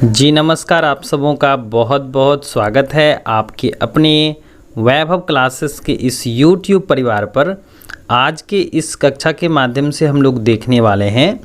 जी नमस्कार, आप सबों का बहुत बहुत स्वागत है आपके अपने वैभव क्लासेस के इस YouTube परिवार पर। आज के इस कक्षा के माध्यम से हम लोग देखने वाले हैं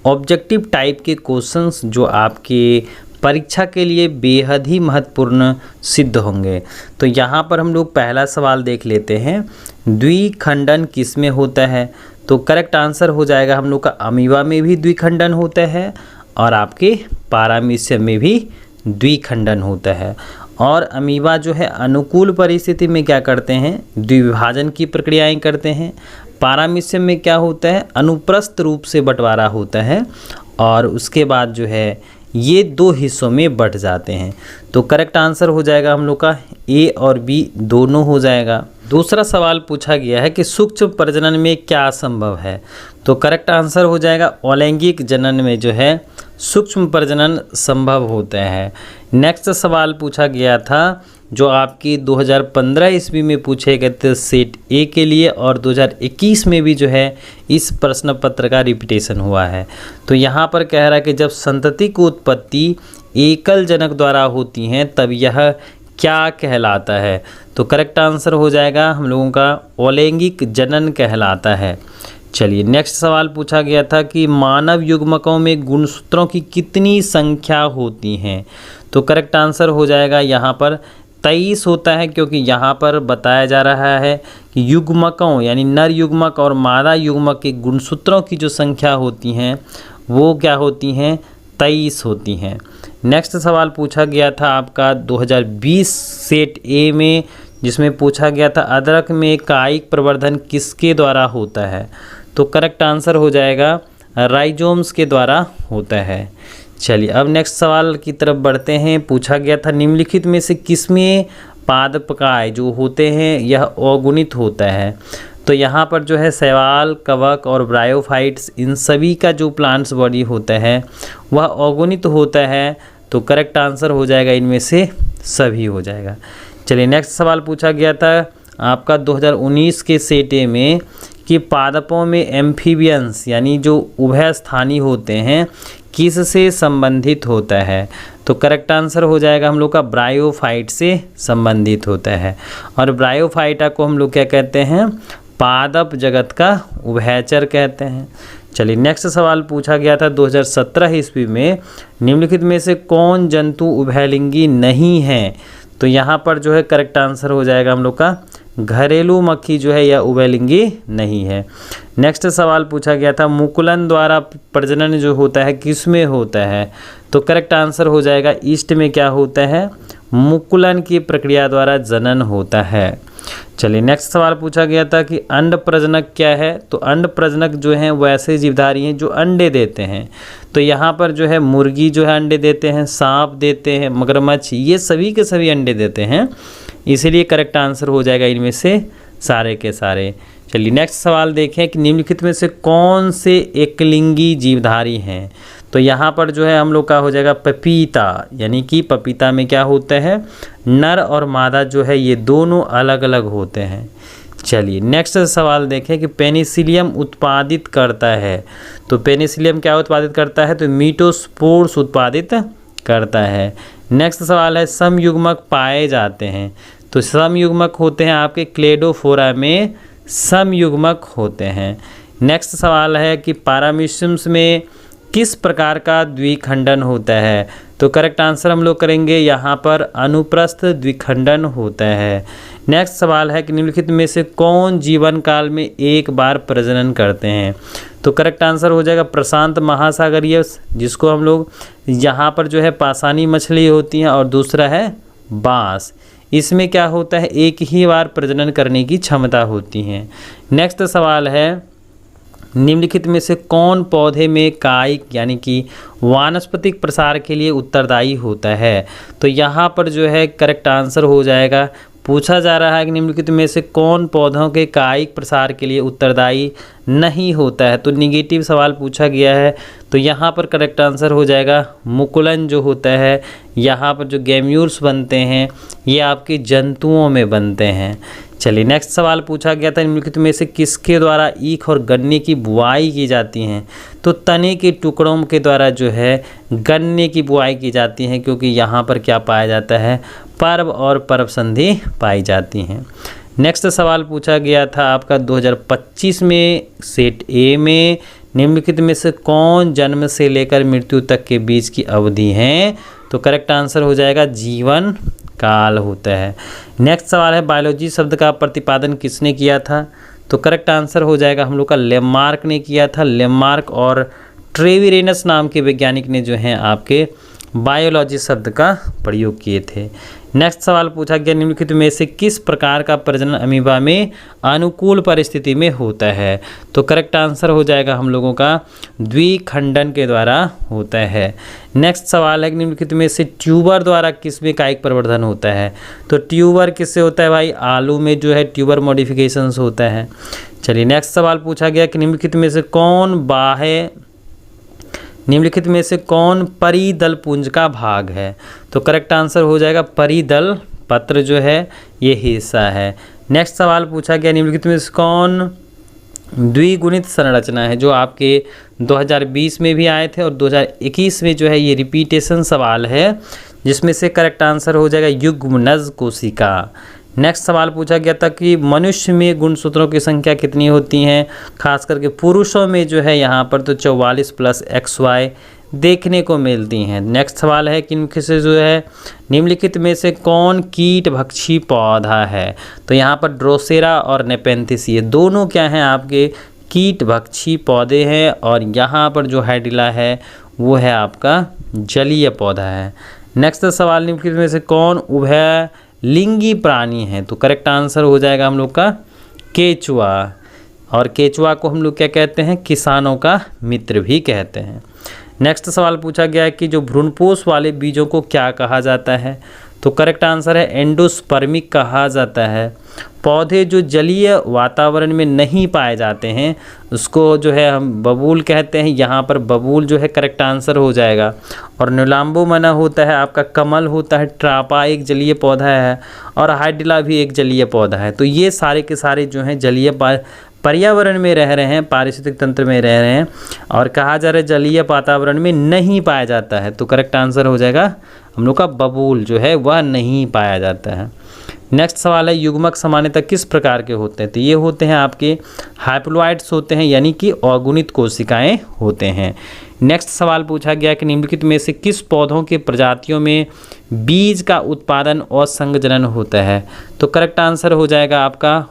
ऑब्जेक्टिव टाइप के क्वेश्चंस जो आपके परीक्षा के लिए बेहद ही महत्वपूर्ण सिद्ध होंगे। तो यहाँ पर हम लोग पहला सवाल देख लेते हैं, द्विखंडन किस में होता है? तो करेक्ट आंसर हो जाएगा हम लोग का अमीबा में भी द्विखंडन होता है और आपके पारामीशियम में भी द्विखंडन होता है। और अमीबा जो है अनुकूल परिस्थिति में क्या करते हैं? द्विविभाजन की प्रक्रियाएं करते हैं। पारामीशियम में क्या होता है? अनुप्रस्थ रूप से बंटवारा होता है और उसके बाद जो है ये दो हिस्सों में बंट जाते हैं। तो करेक्ट आंसर हो जाएगा हम लोग का ए और बी दोनों हो जाएगा। दूसरा सवाल पूछा गया है कि सूक्ष्म प्रजनन में क्या संभव है? तो करेक्ट आंसर हो जाएगा अलैंगिक जनन में जो है सूक्ष्म प्रजनन संभव होता है। नेक्स्ट सवाल पूछा गया था जो आपकी 2015 ईस्वी में पूछे गए थे सेट ए के लिए, और 2021 में भी जो है इस प्रश्न पत्र का रिपीटेशन हुआ है। तो यहाँ पर कह रहा है कि जब संतति की उत्पत्ति एकल जनक द्वारा होती हैं तब यह क्या कहलाता है? तो करेक्ट आंसर हो जाएगा हम लोगों का अलैंगिक जनन कहलाता है। चलिए नेक्स्ट सवाल पूछा गया था कि मानव युग्मकों में गुणसूत्रों की कितनी संख्या होती हैं? तो करेक्ट आंसर हो जाएगा यहाँ पर 23 होता है, क्योंकि यहाँ पर बताया जा रहा है कि युग्मकों यानी नर युग्मक और मादा युग्मक के गुणसूत्रों की जो संख्या होती हैं वो क्या होती हैं? 23 होती हैं। नेक्स्ट सवाल पूछा गया था आपका 2020 सेट ए में, जिसमें पूछा गया था अदरक में कायिक प्रवर्धन किसके द्वारा होता है? तो करेक्ट आंसर हो जाएगा राइजोम्स के द्वारा होता है। चलिए अब नेक्स्ट सवाल की तरफ बढ़ते हैं। पूछा गया था निम्नलिखित में से किसमें पादपकाय जो होते हैं यह अगुणित होता है? तो यहाँ पर जो है शैवाल, कवक और ब्रायोफाइट्स, इन सभी का जो प्लांट्स बॉडी होता है वह अगुणित होता है। तो करेक्ट आंसर हो जाएगा इनमें से सभी हो जाएगा। चलिए नेक्स्ट सवाल पूछा गया था आपका 2019 के सेट ए में कि पादपों में एम्फीबियंस यानी जो उभयस्थानी होते हैं किससे संबंधित होता है? तो करेक्ट आंसर हो जाएगा हम लोग का ब्रायोफाइट से संबंधित होता है। और ब्रायोफाइटा को हम लोग क्या कहते हैं? पादप जगत का उभयचर कहते हैं। चलिए नेक्स्ट सवाल पूछा गया था 2017 ईस्वी में, निम्नलिखित में से कौन जंतु उभयलिंगी नहीं है? तो यहाँ पर जो है करेक्ट आंसर हो जाएगा हम लोग का घरेलू मक्खी जो है यह उभयलिंगी नहीं है। नेक्स्ट सवाल पूछा गया था मुकुलन द्वारा प्रजनन जो होता है किस में होता है? तो करेक्ट आंसर हो जाएगा ईस्ट में क्या होता है? मुकुलन की प्रक्रिया द्वारा जनन होता है। चलिए नेक्स्ट सवाल पूछा गया था कि अंड प्रजनक क्या है? तो अंड प्रजनक जो हैं वो ऐसे जीवधारी हैं जो अंडे देते हैं। तो यहाँ पर जो है मुर्गी जो है अंडे देते हैं, सांप देते हैं, मगरमच्छ, ये सभी के सभी अंडे देते हैं, इसीलिए करेक्ट आंसर हो जाएगा इनमें से सारे के सारे। चलिए नेक्स्ट सवाल देखें कि निम्नलिखित में से कौन से एकलिंगी जीवधारी हैं? तो यहाँ पर जो है हम लोग का हो जाएगा पपीता, यानी कि पपीता में क्या होता है? नर और मादा जो है ये दोनों अलग अलग होते हैं। चलिए नेक्स्ट सवाल देखें कि पेनिसिलियम उत्पादित करता है। तो पेनिसिलियम क्या उत्पादित करता है? तो मीटोस्पोर्स उत्पादित करता है। नेक्स्ट सवाल है समयुग्मक पाए जाते हैं। तो समयुग्मक होते हैं आपके क्लेडोफोरा में समयुग्मक होते हैं। नेक्स्ट सवाल है कि पारामीशियम्स में किस प्रकार का द्विखंडन होता है? तो करेक्ट आंसर हम लोग करेंगे यहाँ पर अनुप्रस्थ द्विखंडन होता है। नेक्स्ट सवाल है कि निम्नलिखित में से कौन जीवन काल में एक बार प्रजनन करते हैं? तो करेक्ट आंसर हो जाएगा प्रशांत महासागरीय, जिसको हम लोग यहाँ पर जो है पासानी मछली होती हैं, और दूसरा है बांस। इसमें क्या होता है? एक ही बार प्रजनन करने की क्षमता होती है। नेक्स्ट सवाल है निम्नलिखित में से कौन पौधे में कायिक यानी कि वानस्पतिक प्रसार के लिए उत्तरदायी होता है? तो यहाँ पर जो है करेक्ट आंसर हो जाएगा, पूछा जा रहा है कि निम्नलिखित में से कौन पौधों के कायिक प्रसार के लिए उत्तरदायी नहीं होता है? तो निगेटिव सवाल पूछा गया है, तो यहाँ पर करेक्ट आंसर हो जाएगा मुकुलन जो होता है। यहाँ पर जो गैम्यूल्स बनते हैं ये आपके जंतुओं में बनते हैं। चलिए नेक्स्ट सवाल पूछा गया था, निम्नलिखित में से किसके द्वारा ईख और गन्ने की बुआई की जाती है? तो तने के टुकड़ों के द्वारा जो है गन्ने की बुआई की जाती है, क्योंकि यहाँ पर क्या पाया जाता है, पर्व और पर्व संधि पाई जाती हैं। नेक्स्ट सवाल पूछा गया था आपका 2025 में सेट ए में, निम्नलिखित में से कौन जन्म से लेकर मृत्यु तक के बीच की अवधि है? तो करेक्ट आंसर हो जाएगा जीवन काल होता है। नेक्स्ट सवाल है, बायोलॉजी शब्द का प्रतिपादन किसने किया था? तो करेक्ट आंसर हो जाएगा हम लोग का लेमार्क ने किया था। लेमार्क और ट्रेविरेनस नाम के वैज्ञानिक ने जो हैं आपके बायोलॉजी शब्द का प्रयोग किए थे। नेक्स्ट सवाल पूछा गया, निम्नलिखित में से किस प्रकार का प्रजनन अमीबा में अनुकूल परिस्थिति में होता है? तो करेक्ट आंसर हो जाएगा हम लोगों का द्विखंडन के द्वारा होता है। नेक्स्ट सवाल है, निम्नलिखित में से ट्यूबर द्वारा किसमें कायिक प्रवर्धन होता है? तो ट्यूबर किससे होता है भाई? आलू में जो है ट्यूबर मॉडिफिकेशंस होता है। चलिए नेक्स्ट सवाल पूछा गया कि निम्नलिखित में से कौन परिदल पुंज का भाग है? तो करेक्ट आंसर हो जाएगा परिदल पत्र जो है ये हिस्सा है। नेक्स्ट सवाल पूछा गया, निम्नलिखित में से कौन द्विगुणित संरचना है? जो आपके 2020 में भी आए थे और 2021 में जो है ये रिपीटेशन सवाल है, जिसमें से करेक्ट आंसर हो जाएगा युग्मनज कोशिका। नेक्स्ट सवाल पूछा गया था कि मनुष्य में गुणसूत्रों की संख्या कितनी होती हैं? खास करके पुरुषों में जो है यहाँ पर तो 44 + XY देखने को मिलती हैं। नेक्स्ट सवाल है कि इनमें से जो है निम्नलिखित में से कौन कीट भक्षी पौधा है? तो यहाँ पर ड्रोसेरा और नेपेंथिस ये दोनों क्या हैं आपके कीट भक्षी पौधे हैं, और यहाँ पर जो हाइड्रिला है वो है आपका जलीय पौधा है। नेक्स्ट सवाल, निम्नलिखित में से कौन उभय लिंगी प्राणी है? तो करेक्ट आंसर हो जाएगा हम लोग का केचुआ, और केचुआ को हम लोग क्या कहते हैं? किसानों का मित्र भी कहते हैं। नेक्स्ट सवाल पूछा गया है कि जो भ्रूणपोष वाले बीजों को क्या कहा जाता है? तो करेक्ट आंसर है एंडोस्पर्मिक कहा जाता है। पौधे जो जलीय वातावरण में नहीं पाए जाते हैं उसको जो है हम बबूल कहते हैं। यहाँ पर बबूल जो है करेक्ट आंसर हो जाएगा। और नीलाम्बोमना होता है आपका कमल होता है, ट्रापा एक जलीय पौधा है, और हाइड्रिला भी एक जलीय पौधा है। तो ये सारे के सारे जो हैं जलीय पर्यावरण में रह रहे हैं, पारिस्थितिक तंत्र में रह रहे हैं, और कहा जा रहा है जलीय वातावरण में नहीं पाया जाता है। तो करेक्ट आंसर हो जाएगा हम लोग का बबूल जो है वह नहीं पाया जाता है। नेक्स्ट सवाल है, युग्मक सामान्यतः किस प्रकार के होते हैं? तो ये होते हैं आपके हाइप्लॉइड्स होते हैं, यानी कि अगुणित कोशिकाएं होते हैं। नेक्स्ट सवाल पूछा गया कि निम्नलिखित में से किस पौधों के प्रजातियों में बीज का उत्पादन और संगजनन होता है? तो करेक्ट आंसर हो जाएगा आपका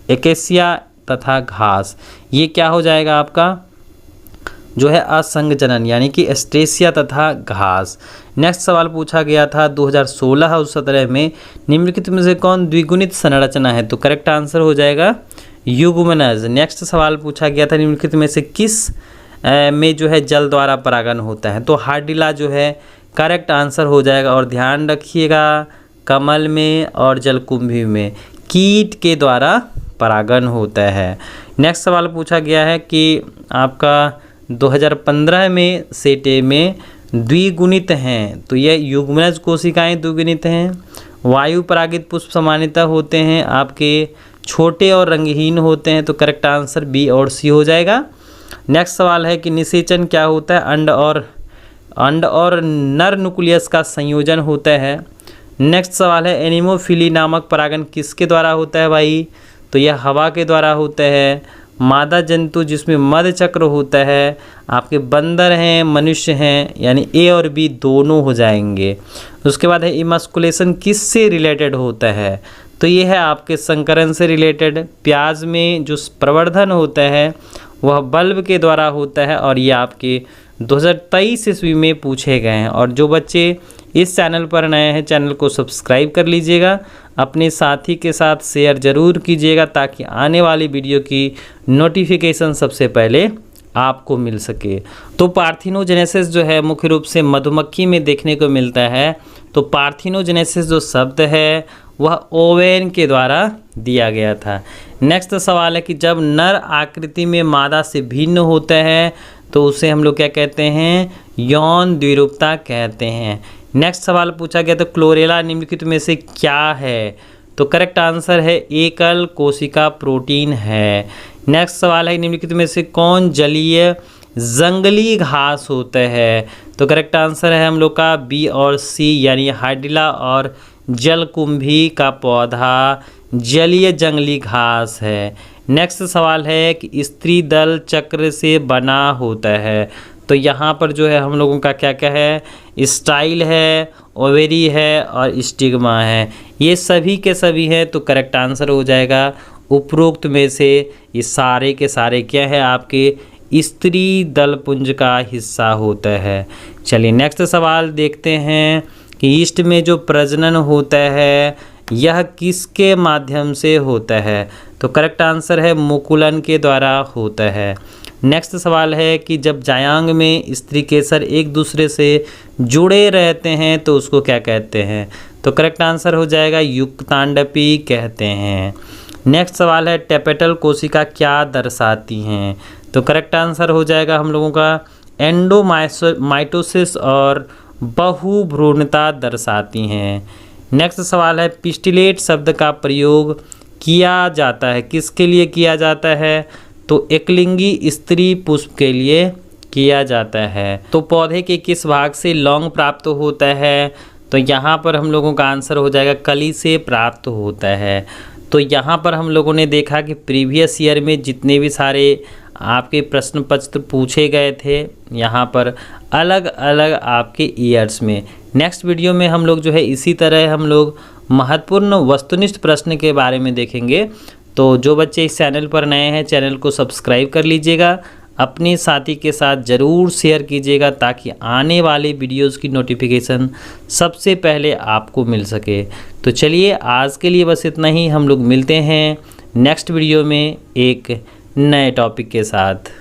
एकेसिया तथा घास। ये क्या हो जाएगा आपका जो है असंगजनन, यानी कि एस्ट्रेसिया तथा घास। नेक्स्ट सवाल पूछा गया था 2016 और 2017 में, निम्नलिखित में से कौन द्विगुणित संरचना है? तो करेक्ट आंसर हो जाएगा युग्मनज। नेक्स्ट सवाल पूछा गया था निम्नलिखित में से किस में जो है जल द्वारा परागण होता है? तो हाइड्रिला जो है करेक्ट आंसर हो जाएगा। और ध्यान रखिएगा कमल में और जलकुंभी में कीट के द्वारा परागण होता है। नेक्स्ट सवाल पूछा गया है कि आपका 2015 में सेट ए में द्विगुणित हैं, तो ये युग्मनज कोशिकाएं द्विगुणित हैं। वायु परागित पुष्प सामान्यतः होते हैं आपके छोटे और रंगहीन होते हैं। तो करेक्ट आंसर बी और सी हो जाएगा। नेक्स्ट सवाल है कि निषेचन क्या होता है? अंड और नर न्यूक्लियस का संयोजन होता है। नेक्स्ट सवाल है, एनिमोफिली नामक परागण किसके द्वारा होता है भाई? तो यह हवा के द्वारा होता है। मादा जंतु जिसमें मध चक्र होता है आपके बंदर हैं, मनुष्य हैं, यानी ए और बी दोनों हो जाएंगे। उसके बाद है इमस्कुलेशन किससे रिलेटेड होता है? तो ये है आपके संकरण से रिलेटेड। प्याज में जो प्रवर्धन होता है वह बल्ब के द्वारा होता है, और ये आपके 2023 ईस्वी में पूछे गए हैं। और जो बच्चे इस चैनल पर नए हैं चैनल को सब्सक्राइब कर लीजिएगा, अपने साथी के साथ शेयर ज़रूर कीजिएगा ताकि आने वाली वीडियो की नोटिफिकेशन सबसे पहले आपको मिल सके। तो पार्थिनोजेनेसिस जो है मुख्य रूप से मधुमक्खी में देखने को मिलता है। तो पार्थिनोजेनेसिस जो शब्द है वह ओवेन के द्वारा दिया गया था। नेक्स्ट सवाल है कि जब नर आकृति में मादा से भिन्न होता है तो उसे हम लोग क्या कहते हैं? यौन द्विरूपता कहते हैं। नेक्स्ट सवाल पूछा गया तो क्लोरेला निम्नलिखित में से क्या है? तो करेक्ट आंसर है एकल कोशिका प्रोटीन है। नेक्स्ट सवाल है निम्नलिखित में से कौन जलीय जंगली घास होता है? तो करेक्ट आंसर है हम लोग का बी और सी यानी हाइड्रिला और जलकुंभी का पौधा जलीय जंगली घास है। नेक्स्ट सवाल है कि स्त्री दल चक्र से बना होता है। तो यहाँ पर जो है हम लोगों का क्या क्या है, स्टाइल है, ओवेरी है और स्टिग्मा है। ये सभी के सभी हैं, तो करेक्ट आंसर हो जाएगा उपरोक्त में से ये सारे के सारे क्या है आपके स्त्री दलपुंज का हिस्सा होता है। चलिए नेक्स्ट सवाल देखते हैं कि ईस्ट में जो प्रजनन होता है यह किसके माध्यम से होता है? तो करेक्ट आंसर है मुकुलन के द्वारा होता है। नेक्स्ट सवाल है कि जब जायांग में स्त्री केसर एक दूसरे से जुड़े रहते हैं तो उसको क्या कहते हैं? तो करेक्ट आंसर हो जाएगा युक्तांडपी कहते हैं। नेक्स्ट सवाल है टेपेटल कोशिका क्या दर्शाती हैं? तो करेक्ट आंसर हो जाएगा हम लोगों का एंडोमाइटोसिस और बहुभ्रूणता दर्शाती हैं। नेक्स्ट सवाल है पिस्टिलेट शब्द का प्रयोग किया जाता है, किसके लिए किया जाता है? तो एकलिंगी स्त्री पुष्प के लिए किया जाता है। तो पौधे के किस भाग से लौंग प्राप्त होता है? तो यहाँ पर हम लोगों का आंसर हो जाएगा कली से प्राप्त होता है। तो यहाँ पर हम लोगों ने देखा कि प्रीवियस ईयर में जितने भी सारे आपके प्रश्न पत्र पूछे गए थे यहाँ पर अलग अलग आपके ईयर्स में। नेक्स्ट वीडियो में हम लोग जो है इसी तरह हम लोग महत्वपूर्ण वस्तुनिष्ठ प्रश्न के बारे में देखेंगे। तो जो बच्चे इस चैनल पर नए हैं चैनल को सब्सक्राइब कर लीजिएगा, अपने साथी के साथ ज़रूर शेयर कीजिएगा ताकि आने वाले वीडियोस की नोटिफिकेशन सबसे पहले आपको मिल सके। तो चलिए आज के लिए बस इतना ही, हम लोग मिलते हैं नेक्स्ट वीडियो में एक नए टॉपिक के साथ।